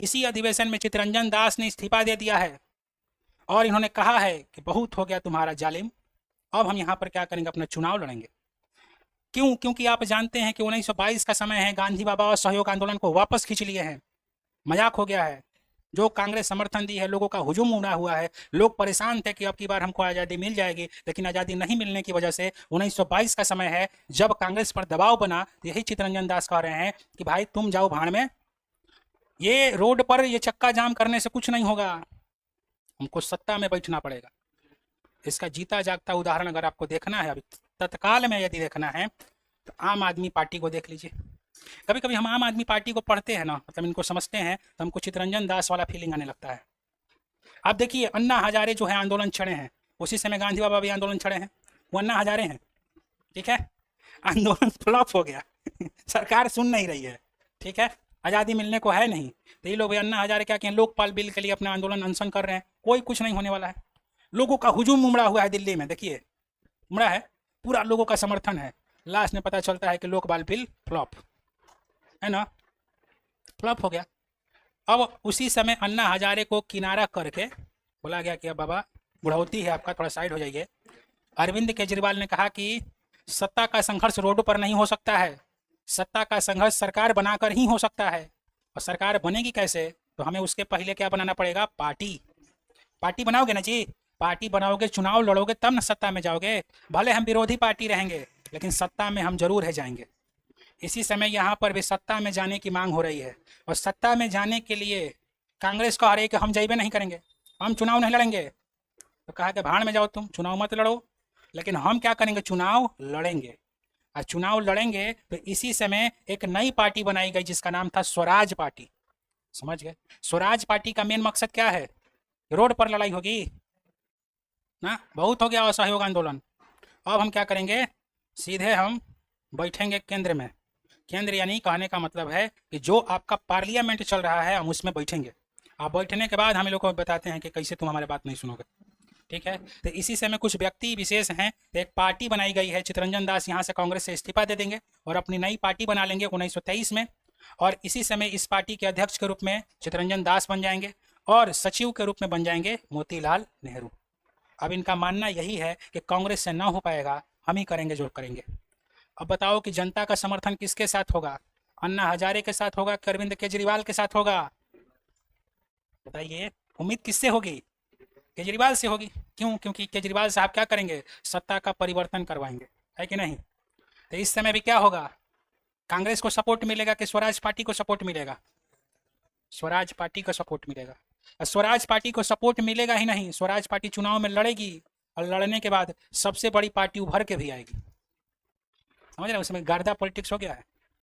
इसी अधिवेशन में चितरंजन दास ने इस्तीफा दे दिया है और इन्होंने कहा है कि बहुत हो गया तुम्हारा जालिम, अब हम यहाँ पर क्या करेंगे, अपना चुनाव लड़ेंगे। क्यों? क्योंकि आप जानते हैं कि 1922 का समय है, गांधी बाबा और सहयोग आंदोलन को वापस खींच लिए हैं, मजाक हो गया है। जो कांग्रेस समर्थन दी है, लोगों का हुजूम उड़ा हुआ है, लोग परेशान थे कि अब की बार हमको आज़ादी मिल जाएगी, लेकिन आज़ादी नहीं मिलने की वजह से 1922 का समय है जब कांग्रेस पर दबाव बना। यही चितरंजन दास कह रहे हैं कि भाई तुम जाओ भाड़ में, ये रोड पर ये चक्का जाम करने से कुछ नहीं होगा, हमको सत्ता में बैठना पड़ेगा। इसका जीता जागता उदाहरण अगर आपको देखना है, अभी तत्काल में यदि देखना है तो आम आदमी पार्टी को देख लीजिए। कभी कभी हम आम आदमी पार्टी को पढ़ते हैं ना, मतलब इनको समझते हैं, तो हमको चितरंजन दास वाला फीलिंग आने लगता है। आप देखिए, अन्ना हजारे जो है आंदोलन छड़े हैं, उसी समय गांधी बाबा भी आंदोलन छड़े हैं, वो अन्ना हजारे हैं, ठीक है। आंदोलन फ्लॉप हो गया सरकार सुन नहीं रही है, ठीक है, आज़ादी मिलने को है नहीं, तो ये लोग भी अन्ना हजारे क्या कहें, लोकपाल बिल के लिए अपना आंदोलन अनशन कर रहे हैं, कोई कुछ नहीं होने वाला है। लोगों का हुजूम उमड़ा हुआ है दिल्ली में, देखिए उमड़ा है, पूरा लोगों का समर्थन है। लास्ट में पता चलता है कि लोकपाल बिल फ्लॉप है ना, फ्लॉप हो गया। अब उसी समय अन्ना हजारे को किनारा करके बोला गया कि अब बाबा बुढ़ौती है आपका, थोड़ा साइड हो जाइए। अरविंद केजरीवाल ने कहा कि सत्ता का संघर्ष रोड पर नहीं हो सकता है, सत्ता का संघर्ष सरकार बनाकर ही हो सकता है। और सरकार बनेगी कैसे, तो हमें उसके पहले क्या बनाना पड़ेगा, पार्टी। पार्टी बनाओगे ना जी, पार्टी बनाओगे, चुनाव लड़ोगे, तब ना सत्ता में जाओगे। भले हम विरोधी पार्टी रहेंगे, लेकिन सत्ता में हम जरूर है जाएंगे। इसी समय यहाँ पर भी सत्ता में जाने की मांग हो रही है, और सत्ता में जाने के लिए कांग्रेस कह रही है कि हम जैबे नहीं करेंगे, हम चुनाव नहीं लड़ेंगे। तो कहा कि भाड़ में जाओ तुम, चुनाव मत लड़ो, लेकिन हम क्या करेंगे, चुनाव लड़ेंगे। और चुनाव लड़ेंगे तो इसी समय एक नई पार्टी बनाई गई जिसका नाम था स्वराज पार्टी। समझ गए? स्वराज पार्टी का मेन मकसद क्या है, रोड पर लड़ाई होगी ना, बहुत हो गया असहयोग आंदोलन। अब हम क्या करेंगे, सीधे हम बैठेंगे केंद्र में। केंद्र यानी कहने का मतलब है कि जो आपका पार्लियामेंट चल रहा है हम उसमें बैठेंगे। आप बैठने के बाद हम लोग को बताते हैं कि कैसे तुम हमारे बात नहीं सुनोगे, ठीक है। तो इसी समय कुछ व्यक्ति विशेष हैं, तो एक पार्टी बनाई गई है। चितरंजन दास यहाँ से कांग्रेस से इस्तीफा दे देंगे और अपनी नई पार्टी बना लेंगे 1923 में, और इसी समय इस पार्टी के अध्यक्ष के रूप में चितरंजन दास बन जाएंगे और सचिव के रूप में बन जाएंगे मोतीलाल नेहरू। अब इनका मानना यही है कि कांग्रेस से ना हो पाएगा, हम ही करेंगे जो करेंगे। अब बताओ कि जनता का समर्थन किसके साथ होगा, अन्ना हजारे के साथ होगा कि अरविंद केजरीवाल के साथ होगा, बताइए। उम्मीद किससे होगी, केजरीवाल से होगी। क्यों? क्योंकि केजरीवाल साहब क्या करेंगे, सत्ता का परिवर्तन करवाएंगे, है कि नहीं। तो इस समय भी क्या होगा, कांग्रेस को सपोर्ट मिलेगा कि स्वराज पार्टी को सपोर्ट मिलेगा, स्वराज पार्टी को सपोर्ट मिलेगा। और स्वराज पार्टी को सपोर्ट मिलेगा ही नहीं, स्वराज पार्टी चुनाव में लड़ेगी, और लड़ने के बाद सबसे बड़ी पार्टी उभर के भी आएगी। समझ रहे हैं, उसमें गर्दा पॉलिटिक्स हो गया है।